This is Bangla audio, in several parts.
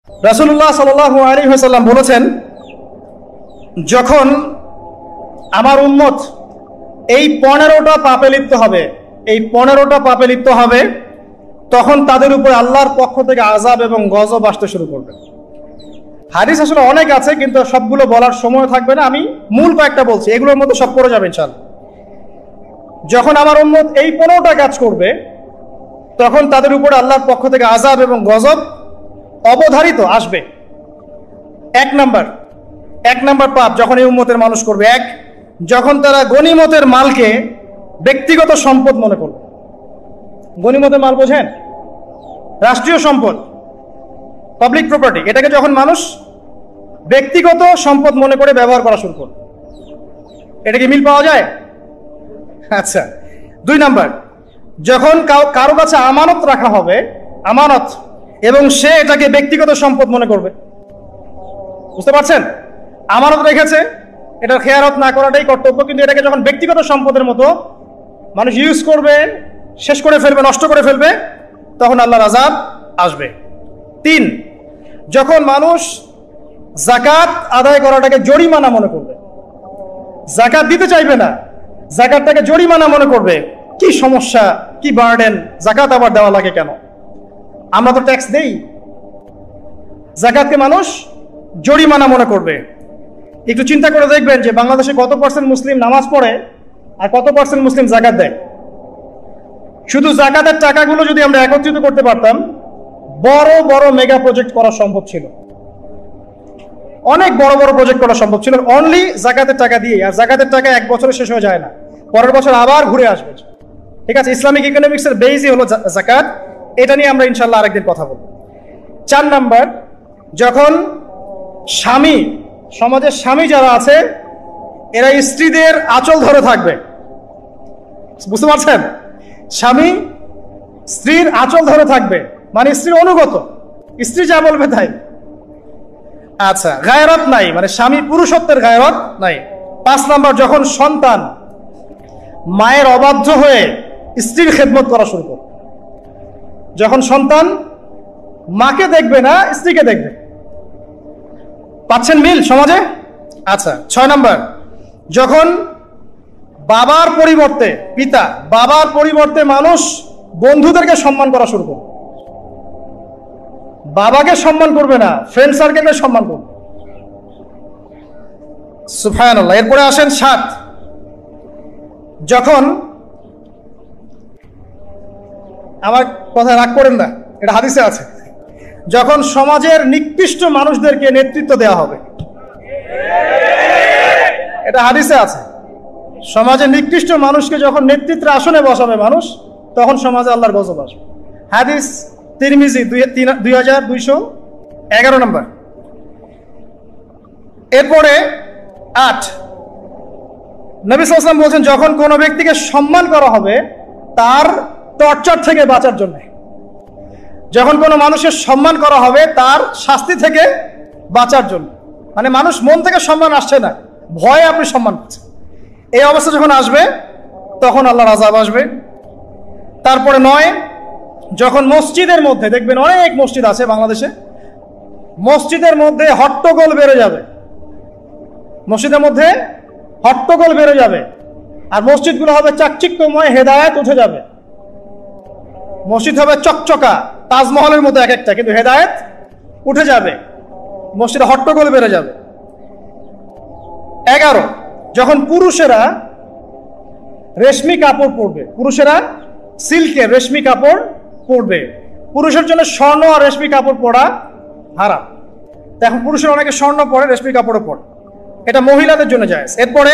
রাসূলুল্লাহ সাল্লাল্লাহু আলাইহি ওয়াসাল্লাম বলেছেন, যখন আমার উম্মত এই 15টা পাপে লিপ্ত হবে, এই 15টা পাপে লিপ্ত হবে, তখন তাদের উপর আল্লাহর পক্ষ থেকে আযাব এবং গজব আসতে শুরু করবে। হাদিস আসলে অনেক আছে, কিন্তু সবগুলো বলার সময় থাকবে না, আমি মূল কয়েকটা বলছি, এগুলোর মধ্যে সব পড়ে যাবে ইনশাআল্লাহ। যখন আমার উম্মত এই 15টা কাজ করবে, তখন তাদের উপরে আল্লাহর পক্ষ থেকে আযাব এবং গজব অবধারিত আসবে। এক নাম্বার পাপ যখন এই উম্মতের মানুষ করবে, যখন তারা গনিমতের মালকে ব্যক্তিগত সম্পদ মনে করবে। গনিমতের মাল বোঝেন? রাষ্ট্রীয় সম্পদ, পাবলিক প্রপার্টি, এটাকে যখন মানুষ ব্যক্তিগত সম্পদ মনে করে ব্যবহার করা শুরু করবে, এটা কি মিল পাওয়া যায়? আচ্ছা। 2 নাম্বার, যখন কারো কাছে আমানত রাখা হবে, আমানত, এবং সে এটাকে ব্যক্তিগত সম্পদ মনে করবে। বুঝতে পারছেন? আমানত রেখেছে, এটার খেয়ারত না করাটাই কর্তব্য, কিন্তু এটাকে যখন ব্যক্তিগত সম্পদের মতো মানুষ ইউজ করবে, শেষ করে ফেলবে, নষ্ট করে ফেলবে, তখন আল্লাহর আযাব আসবে। 3, যখন মানুষ যাকাত আদায় করাটাকে জরিমানা মনে করবে, যাকাত দিতে চাইবে না, যাকাতটাকে জরিমানা মনে করবে। কি সমস্যা, কি বার্ডেন, যাকাত আবার দেওয়া লাগে কেন? আমরা তো ট্যাক্স দেই। যাকাতকে মানুষ জরিমানা মনে করবে। একটু চিন্তা করে দেখবেন যে বাংলাদেশে কত পার্সেন্ট মুসলিম নামাজ পড়ে আর কত পার্সেন্ট মুসলিম যাকাত দেয়। শুধু যাকাতের টাকাগুলো যদি আমরা একত্রিত করতে পারতাম, বড় বড় মেগা প্রজেক্ট করা সম্ভব ছিল, অনেক বড় বড় প্রজেক্ট করা সম্ভব ছিল, অনলি যাকাতের টাকা দিয়ে। আর যাকাতের টাকা এক বছরে শেষ হয়ে যায় না, পরের বছর আবার ঘুরে আসবে। ঠিক আছে, ইসলামিক ইকোনমিক্সের বেসই হলো যাকাত। এটা নিয়ে আমরা ইনশাল্লাহ আরেকদিন কথা বলবো। 4 নাম্বার, যখন স্বামী, সমাজের স্বামী যারা আছে, এরা স্ত্রীদের আঁচল ধরে থাকবে। বুঝতে পারছেন? স্বামী স্ত্রীর আঁচল ধরে থাকবে, মানে স্ত্রীর অনুগত, স্ত্রী যা বলবে তাই। আচ্ছা, গায়রত নাই, মানে স্বামী পুরুষত্বের গায়রত নাই। 5 নাম্বার, যখন সন্তান মায়ের অবাধ্য হয়ে স্ত্রীর খেদমত করা শুরু করবে, যখন সন্তান মাকে দেখবে না, স্ত্রীকে দেখবে। পাচ্ছেন মিল সমাজে? আচ্ছা। 6 নাম্বার, যখন বাবার পরিবর্তে, পিতা, বাবার পরিবর্তে মানুষ বন্ধুদেরকে সম্মান করা শুরু করবে। বাবাকে সম্মান করবে না, ফ্রেন্ড সার্কেলকে সম্মান করবে। সুবহানাল্লাহ। এরপরে আসেন 7, যখন, আমার কথা রাগ করেন না, এটা হাদিসে আছে, যখন সমাজের নিকৃষ্ট মানুষদেরকে নেতৃত্ব দেওয়া হবে। এটা হাদিসে আছে। সমাজের নিকৃষ্ট মানুষকে যখন নেতৃত্বের আসনে বসাবে মানুষ, তখন সমাজে আল্লাহর গজব আসবে। হাদিস তিরমিজি 2211 নম্বর। এরপরে 8, নবী সাল্লাল্লাহু আলাইহি ওয়াসাল্লাম বলছেন, যখন কোনো ব্যক্তিকে সম্মান করা হবে তার টর্চার থেকে বাঁচার জন্য। যখন কোনো মানুষের সম্মান করা হবে তার শাস্তি থেকে বাঁচার জন্য, মানে মানুষ মন থেকে সম্মান আসছে না, ভয়ে আপনি সম্মান পাচ্ছেন। এই অবস্থা যখন আসবে, তখন আল্লাহর আযাব আসবে। তারপরে 9, যখন মসজিদের মধ্যে, দেখবেন অনেক মসজিদ আছে বাংলাদেশে, মসজিদের মধ্যে হট্টগোল বেড়ে যাবে, মসজিদের মধ্যে হট্টগোল বেড়ে যাবে, আর মসজিদগুলো হবে চাকচিক্যময়, হেদায়েত উঠে যাবে। মসজিদ হবে চকচকা, তাজমহলের মতো এক একটা, কিন্তু হেদায়েত উঠে যাবে, মসজিদে হট্টগোল বেড়ে যাবে। 11, যখন পুরুষেরা রেশমি কাপড় পরবে, পুরুষেরা সিল্কের রেশমি কাপড় পরবে। পুরুষের জন্য স্বর্ণ আর রেশমি কাপড় পরা হারাম। এখন পুরুষের অনেকে স্বর্ণ পরে, রেশমি কাপড়ও পরে, এটা মহিলাদের জন্য জায়েজ। এরপরে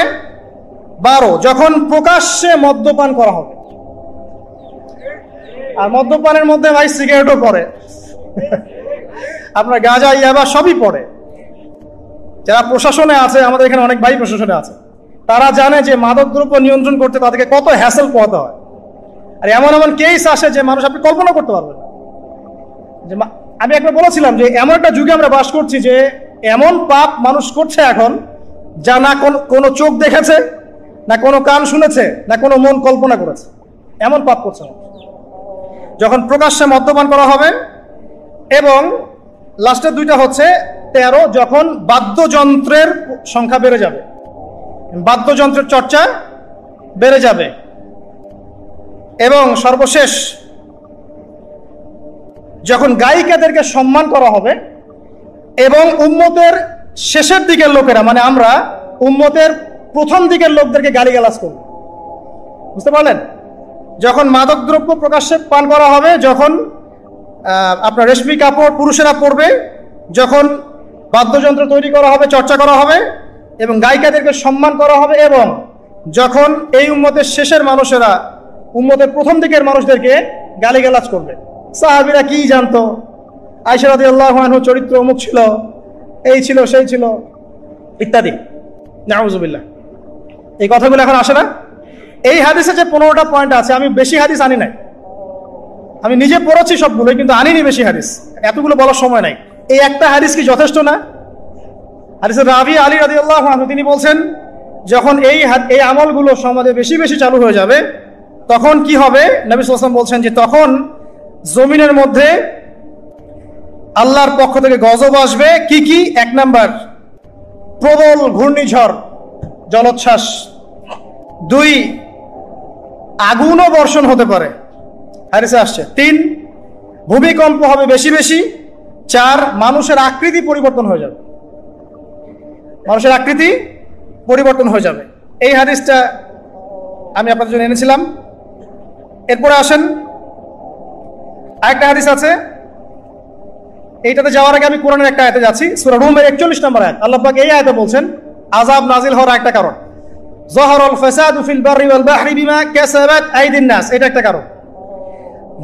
12, যখন প্রকাশ্যে মদ্যপান করা হবে, আর মদ্যপানের মধ্যে ভাই সিগারেটও পড়ে, আপনার গাঁজা, ইয়াবা সবই পড়ে। যারা প্রশাসনে আছে, আমাদের এখানে অনেক ভাই প্রশাসনে আছে, তারা জানে যে মাদকদ্রব্য নিয়ন্ত্রণ করতে তাদেরকে কত হ্যাসেল পোহাতে হয়। আর এমন এমন কেস আসে যে মানুষ আপনি কল্পনা করতে পারবেন না। যে আমি একবার বলেছিলাম যে এমন একটা যুগে আমরা বাস করছি যে এমন পাপ মানুষ করছে এখন, যা না কোনো চোখ দেখেছে, না কোনো কান শুনেছে, না কোনো মন কল্পনা করেছে, এমন পাপ করছে। যখন প্রকাশ্যে মদ্যপান করা হবে এবং লাস্টের দুইটা হচ্ছে 13, যখন বাদ্যযন্ত্রের সংখ্যা বেড়ে যাবে, বাদ্যযন্ত্রের চর্চা বেড়ে যাবে। এবং সর্বশেষ যখন গায়িকাদেরকে সম্মান করা হবে এবং উম্মতের শেষের দিকের লোকেরা, মানে আমরা উম্মতের প্রথম দিকের লোকদেরকে গালিগালাজ করব। বুঝতে পারলেন? যখন মাদকদ্রব্য প্রকাশ্যে পান করা হবে, যখন আপনার রেশমি কাপড় পুরুষেরা পরবে, যখন বাদ্যযন্ত্র তৈরি করা হবে, চর্চা করা হবে এবং গায়িকাদেরকে সম্মান করা হবে, এবং যখন এই উম্মতের শেষের মানুষেরা উম্মতের প্রথম দিকের মানুষদেরকে গালিগালাজ করবে। সাহাবীরা কি জানতো? আয়েশা রাদিয়াল্লাহু আনহা চরিত্র অমুক ছিল, এই ছিল, সেই ছিল, ইত্যাদি। নাউযুবিল্লাহ। এই কথাগুলো এখন আসে না। এই হাদিসে যে 15টা পয়েন্ট আছে, আমি বেশি হাদিস আনি নাই, আমি নিজে পড়েছি সবগুলোই, কিন্তু আনিনি বেশি হাদিস, এতগুলো বলার সময় নাই। এই একটা হাদিস কি যথেষ্ট না? হাদিসের রাবি আলী রাদিয়াল্লাহু আনহু তিনি বলছেন, যখন এই আমলগুলো সমাজে বেশি বেশি চালু হয়ে যাবে, তখন কি হবে? নবী সাল্লাল্লাহু আলাইহি ওয়াসাল্লাম বলছেন যে তখন জমিনের মধ্যে আল্লাহর পক্ষ থেকে গজব আসবে। কি কি? 1 নাম্বার, প্রবল ঘূর্ণিঝড়, জলোচ্ছ্বাস। 2, আগুনও বর্ষণ হতে পারে, হাদিসে আসছে। 3, ভূমিকম্প হবে বেশি বেশি। 4, মানুষের আকৃতি পরিবর্তন হয়ে যাবে, মানুষের আকৃতি পরিবর্তন হয়ে যাবে। এই হাদিসটা আমি আপনাদের জন্য এনেছিলাম। এরপরে আসেন, আরেকটা হাদিস আছে, এইটাতে যাওয়ার আগে আমি কোরআনের একটা আয়াতে যাচ্ছি। সূরা রুমের 41 নম্বর আয়াত। আল্লাহ পাক এই আয়াতে বলছেন আযাব নাজিল হওয়ার একটা কারণ, যাহারাল ফাসাদু ফিল বাররি ওয়াল বাহরি বিমা কাসাবাত আইদিন নাস, এটা একটা কারণ।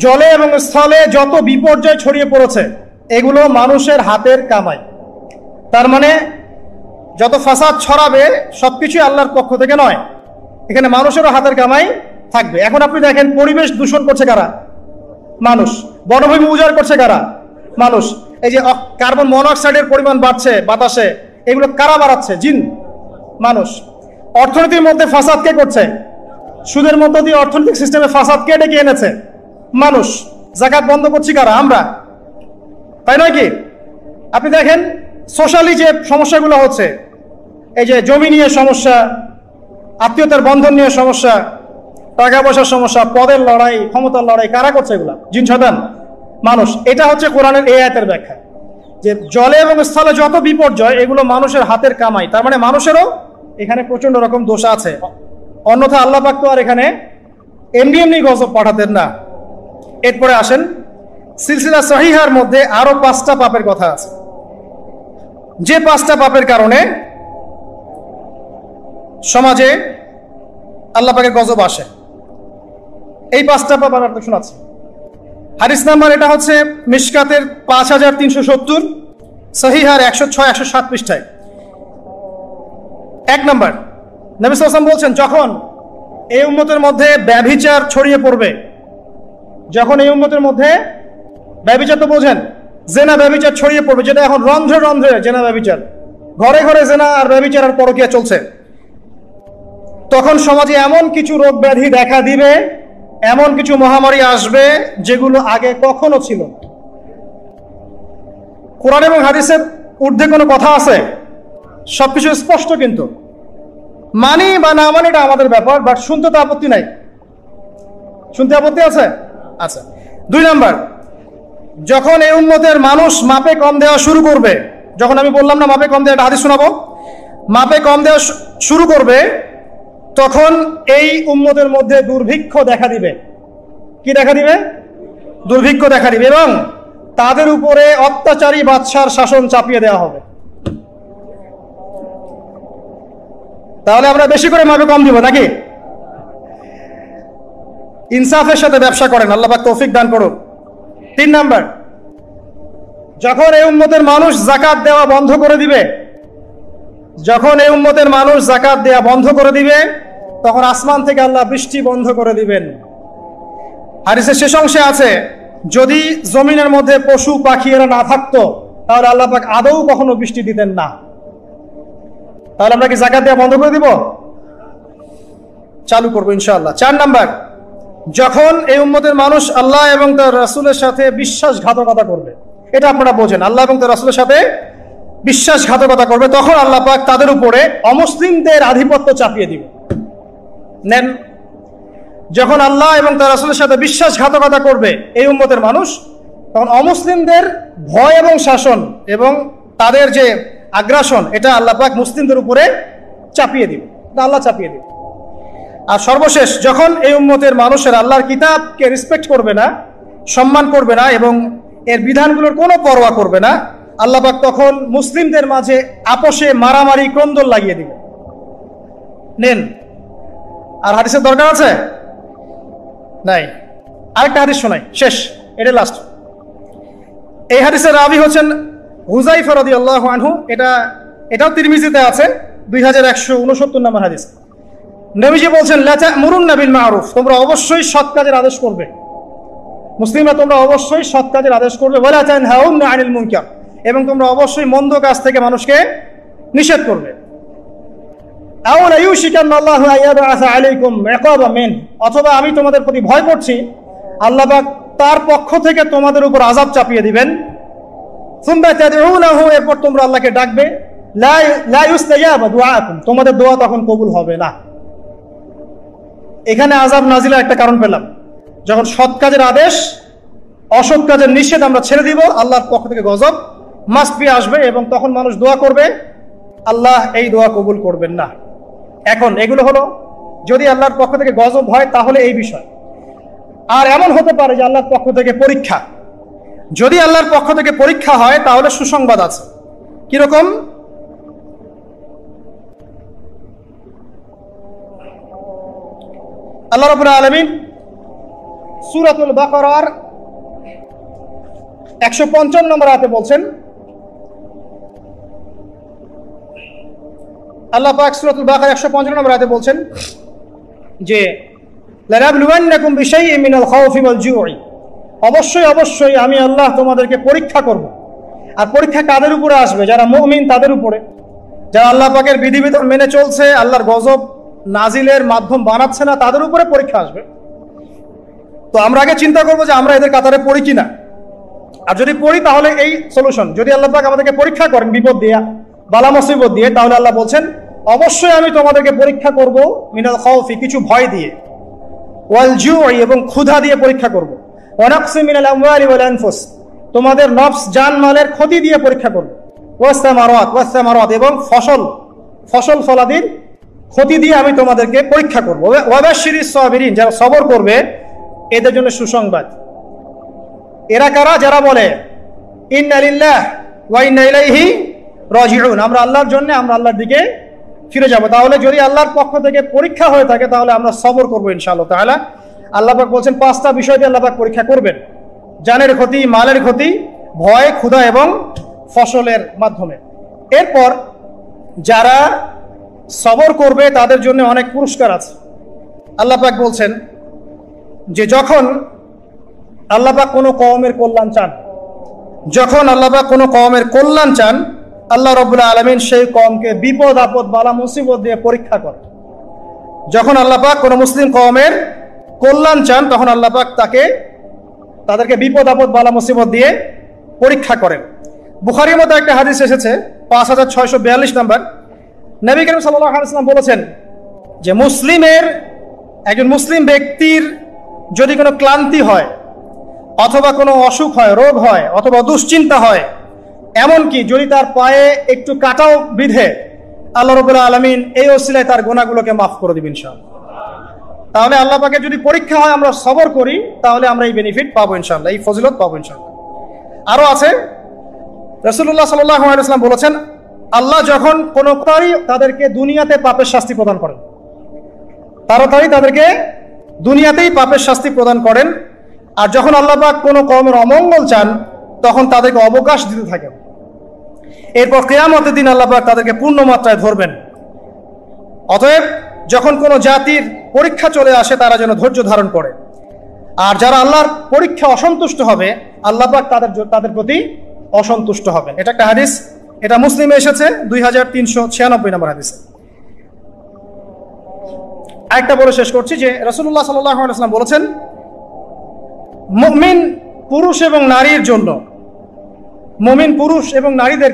জলে এবং স্থলে যত বিপর্যয় ছড়িয়ে পড়েছে, এগুলো মানুষের হাতের কামাই। তার মানে যত ফাসাদ ছড়াবে সবকিছু আল্লাহর পক্ষ থেকে নয়, এখানে মানুষেরও হাতের কামাই থাকবে। এখন আপনি দেখেন, পরিবেশ দূষণ করছে কারা? মানুষ। বনভূমি উজাড় করছে কারা? মানুষ। এই যে কার্বন মনোক্সাইডের পরিমাণ বাড়ছে বাতাসে, এগুলো কারা বাড়াচ্ছে? জিন, মানুষ। অর্থনীতির মধ্যে ফাসাদ কে করছে? সুদের মধ্য দিয়ে অর্থনৈতিক সিস্টেমে ফাসাদ কে ডেকে এনেছে? মানুষ। যাকাত বন্ধ করছি কারা? আমরা, তাই নয় কি? আপনি দেখেন সোশ্যালি যে সমস্যাগুলো হচ্ছে, এই যে জমি নিয়ে সমস্যা, আত্মীয়তার বন্ধন নিয়ে সমস্যা, টাকা পয়সার সমস্যা, পদের লড়াই, ক্ষমতার লড়াই, কারা করছে এগুলা? জিন শয়তান, মানুষ। এটা হচ্ছে কোরআনের এই আয়াতের ব্যাখ্যা, যে জলে এবং স্থলে যত বিপর্যয়, এগুলো মানুষের হাতের কামাই। তার মানে মানুষেরও এখানে প্রচন্ড রকম দোষ আছে, অন্যথা আল্লাহ পাক তো আর এখানে এমনি এমনি গজব পাঠাতেন না। এরপরে আসেন, সিলসিলা সহিহার মধ্যে আরো 5টা পাপের কথা আছে, যে 5টা পাপের কারণে সমাজে আল্লাহ পাকের গজব আসে। এই 5টা পাপ আমি আপনাকে শোনাচ্ছি। হাদিস নাম্বার এটা হচ্ছে মিশকাতের 5370, সহিহার 106 107 পৃষ্ঠায়। 1 নাম্বার, নবী সাল্লাল্লাহু আলাইহি ওয়াসাল্লাম বলছেন, যখন এই উম্মতের মধ্যে ব্যভিচার ছড়িয়ে পড়বে, যখন এই উম্মতের মধ্যে ব্যভিচার তো বোঝেন, জেনা ব্যভিচার ছড়িয়ে পড়বে, যেটা এখন রন্ধ্রে রন্ধ্রে জেনা ব্যভিচার, ঘরে ঘরে জেনা আর ব্যভিচার আর পরকীয়া চলছে, তখন সমাজে এমন কিছু রোগ ব্যাধি দেখা দিবে, এমন কিছু মহামারী আসবে যেগুলো আগে কখনো ছিল। কোরআন এবং হাদিসের ঊর্ধ্বে কোনো কথা আছে? সবকিছু স্পষ্ট, কিন্তু মানি বা না মানি এটা আমাদের ব্যাপার, বাট শুনতে তো আপত্তি নাই। শুনতে আপত্তি আছে? আচ্ছা। 2 নাম্বার, যখন এই উম্মতের মানুষ মাপে কম দেওয়া শুরু করবে, যখন আমি বললাম না মাপে কম দেওয়া, একটা হাদিস শোনাবো, মাপে কম দেওয়া শুরু করবে, তখন এই উম্মতের মধ্যে দুর্ভিক্ষ দেখা দিবে। কি দেখা দিবে? দুর্ভিক্ষ দেখা দিবে, এবং তাদের উপরে অত্যাচারী বাদশার শাসন চাপিয়ে দেওয়া হবে। তাহলে আমরা বেশি করে মাপে কম দিব নাকি? ইনসাফের সাথে ব্যবসা করেন, আল্লাহ পাক তৌফিক দান করুন। 3 নাম্বার, যখন এই উম্মতের মানুষ যাকাত দেওয়া বন্ধ করে দিবে, যখন এই উম্মতের মানুষ যাকাত দেওয়া বন্ধ করে দিবে, তখন আসমান থেকে আল্লাহ বৃষ্টি বন্ধ করে দিবেন। হাদিসের শেষ অংশে আছে, যদি জমিনের মধ্যে পশু পাখি এরা না থাকতো, তাহলে আল্লাহ পাক আদৌ কখনো বৃষ্টি দিতেন না। তাহলে আমরা কি যাকাত দেওয়া বন্ধ করে দিব? চালু করবো ইনশাআল্লাহ। 4 নাম্বার, যখন এই উম্মতের মানুষ আল্লাহ এবং তার রাসূলের সাথে বিশ্বাসঘাতকতা করবে, এটা আপনারা বোঝেন। আল্লাহ এবং তার রাসূলের সাথে বিশ্বাসঘাতকতা করবে, তখন আল্লাহ পাক তাদের উপরে অমুসলিমদের আধিপত্য চাপিয়ে দিবে। নেন, যখন আল্লাহ এবং তার রাসূলের সাথে বিশ্বাসঘাতকতা করবে এই উম্মতের মানুষ, তখন অমুসলিমদের ভয় এবং শাসন এবং তাদের যে আগ্রাসন, এটা আল্লাহ পাক মুসলিমদের উপরে চাপিয়ে দিবে, আল্লাহ চাপিয়ে দিবে। আর সর্বশেষ, যখন এই উম্মতের মানুষের আল্লাহর কিতাবকে রেসপেক্ট করবে না, সম্মান করবে না এবং এর বিধানগুলোর কোনো পরোয়া করবে না, আল্লাহ পাক তখন মুসলিমদের মাঝে আপোষে মারামারি ক্রন্দল লাগিয়ে দিবে। নেন, আর হাদিসের দরকার আছে? নাই। আরেকটা হাদিস শোনাই, শেষ, এটা লাস্ট। এই হাদিসের রাবি হচ্ছেন হুযায়ফা রাদিয়াল্লাহু আনহু। এটাও তিরমিজিতে আছে, 2169 নম্বর হাদিস। নবীজি বলছেন, লা তা'মুরুন্না বিল মা'রুফ, তোমরা অবশ্যই সৎ কাজের আদেশ করবে। মুসলিমরা তোমরা অবশ্যই সৎ কাজের আদেশ করবে। ওয়ালা তানহাউনা আনিল মুনকার, এবং তোমরা অবশ্যই মন্দ কাজ থেকে মানুষকে নিষেধ করবে। আও লা ইউশিকান্নাল্লাহু আইয়াবআসা আলাইকুম ইকাবা মিন, অথবা আমি তোমাদের প্রতি ভয় করছি আল্লাহ পাক তার পক্ষ থেকে তোমাদের উপর আযাব চাপিয়ে দিবেন। সুম্মা তাদউনাহু, এরপর তোমরা আল্লাহকে ডাকবে, লা ইউস্তাজাবা দুআকুম, তোমাদের দোয়া তখন কবুল হবে না। এখানে আযাব নাজিলের একটা কারণ পেলাম, যখন সৎ কাজের আদেশ, অসৎ কাজের নিষেধ আমরা ছেড়ে দিব, আল্লাহর পক্ষ থেকে গজব মাস্ট বি আসবে, এবং তখন মানুষ দোয়া করবে, আল্লাহ এই দোয়া কবুল করবেন না। এখন এগুলো হলো যদি আল্লাহর পক্ষ থেকে গজব হয় তাহলে এই বিষয়। আর এমন হতে পারে যে আল্লাহর পক্ষ থেকে পরীক্ষা। যদি আল্লাহর পক্ষ থেকে পরীক্ষা হয় তাহলে সুসংবাদ আছে। কিরকম? আল্লাহ রাব্বুল আলামিন সূরাতুল বাকারার 155 নম্বর আয়াতে বলছেন, আল্লাহ পাক সূরাতুল বাকারা 155 নম্বর আয়াতে বলছেন যে লানাবলুওয়ান্নাকুম বিশাইইন মিনাল খাউফি ওয়াল জু'i, অবশ্যই অবশ্যই আমি আল্লাহ তোমাদেরকে পরীক্ষা করব। আর পরীক্ষা কাদের উপরে আসবে? যারা মুমিন তাদের উপরে, যারা আল্লাহ পাকের বিধিবিধান মেনে চলছে, আল্লাহর গজব নাজিলের মাধ্যম বানাচ্ছে না, তাদের উপরে পরীক্ষা আসবে। তো আমরা আগে চিন্তা করবো যে আমরা এদের কাতারে পড়ি কিনা, আর যদি পড়ি তাহলে এই সলিউশন। যদি আল্লাহ পাক আমাদেরকে পরীক্ষা করেন বিপদ দিয়ে, বালা মুসিবত দিয়ে, তাহলে আল্লাহ বলছেন অবশ্যই আমি তোমাদেরকে পরীক্ষা করব মিনাল খাউফি, কিছু ভয় দিয়ে, ওয়াল জু'i, এবং ক্ষুধা দিয়ে পরীক্ষা করব, ওয়া নাকসি মিনাল আমওয়ালি ওয়াল আনফুস, তোমাদের নফস জানমালের ক্ষতি দিয়ে পরীক্ষা করব, ওয়াস সামারাত, এবং ফসল ফলাদির ক্ষতি দিয়ে আমি তোমাদেরকে পরীক্ষা করব। ওয়া বাশশিরিস সাবিরিন, যারা সবর করবে এদের জন্য সুসংবাদ। এরা কারা? যারা বলে ইন্না লিল্লাহ ওয়া ইন্না ইলাইহি রাজিউন, আমরা আল্লাহর জন্য, আমরা আল্লাহর দিকে ফিরে যাব। তাহলে যদি আল্লাহর পক্ষ থেকে পরীক্ষা হয়ে থাকে তাহলে আমরা সবর করবো ইনশাআল্লাহ তাআলা। আল্লাহ পাক বলছেন 5টা বিষয় দিয়ে আল্লাহ পাক পরীক্ষা করবেন: জানের ক্ষতি, মালের ক্ষতি, ভয়, ক্ষুধা এবং ফসলের মাধ্যমে। এরপর যারা সবর করবে তাদের জন্য অনেক পুরস্কার আছে। আল্লাহ পাক বলছেন যে যখন আল্লাহ পাক কোনো কওমের কল্যাণ চান, যখন আল্লাহ পাক কোনো কওমের কল্যাণ চান, আল্লাহ রাব্বুল আলামিন সেই কওমকে বিপদ আপদ বালা মুসিবত দিয়ে পরীক্ষা করেন। যখন আল্লাহ পাক কোনো মুসলিম কওমের কল্যাণ চান তখন আল্লাহ পাক তাদেরকে বিপদ আপদ বালা মুসিবত দিয়ে পরীক্ষা করেন। বুখারীর মধ্যে একটা হাদিস এসেছে 5642 নম্বর। নবী করিম সাল্লাল্লাহু আলাইহি ওয়াসাল্লাম বলেছেন যে একজন মুসলিম ব্যক্তির যদি কোনো ক্লান্তি হয়, অথবা কোনো অসুখ হয়, রোগ হয়, অথবা দুশ্চিন্তা হয়, এমনকি যদি তার পায়ে একটু কাটাও বিধে, আল্লাহ রাব্বুল আলামিন এই ওসিলায় তার গুনাহগুলোকে মাফ করে দিবেন ইনশাআল্লাহ। তাহলে আল্লাহ পাকের যদি পরীক্ষা হয়, আমরা সবর করি, তাহলে আমরা এই বেনিফিট পাবো ইনশাআল্লাহ, এই ফজিলত পাবো ইনশাআল্লাহ। আরো আছে, রাসূলুল্লাহ সাল্লাল্লাহু আলাইহি ওয়াসাল্লাম বলেছেন, আল্লাহ যখন কোনো তাদেরকে দুনিয়াতে পাপের শাস্তি প্রদান করেন, তাড়াতাড়ি তাদেরকে দুনিয়াতেই পাপের শাস্তি প্রদান করেন। আর যখন আল্লাহ পাক কোনো কওমের অমঙ্গল চান তখন তাদেরকে অবকাশ দিতে থাকেন। এরপর কিয়ামতের দিন আল্লাহ পাক তাদেরকে পূর্ণ মাত্রায় ধরবেন। অতএব যখন কোনো জাতির পরীক্ষা চলে আসে তারা যেন ধৈর্য ধারণ করে, আর যারা আল্লাহর পরীক্ষা অসন্তুষ্ট হবে আল্লাহ পাক তাদের প্রতি অসন্তুষ্ট হবেন। এটা একটা হাদিস, এটা মুসলিমে এসেছে 2396 নম্বর হাদিসে। আরেকটা বলে শেষ করছি যে রাসূলুল্লাহ সাল্লাল্লাহু আলাইহি ওয়াসাল্লাম বলেছেন, মুমিন পুরুষ এবং নারীর জন্য মুমিন পুরুষ এবং নারীদেরকে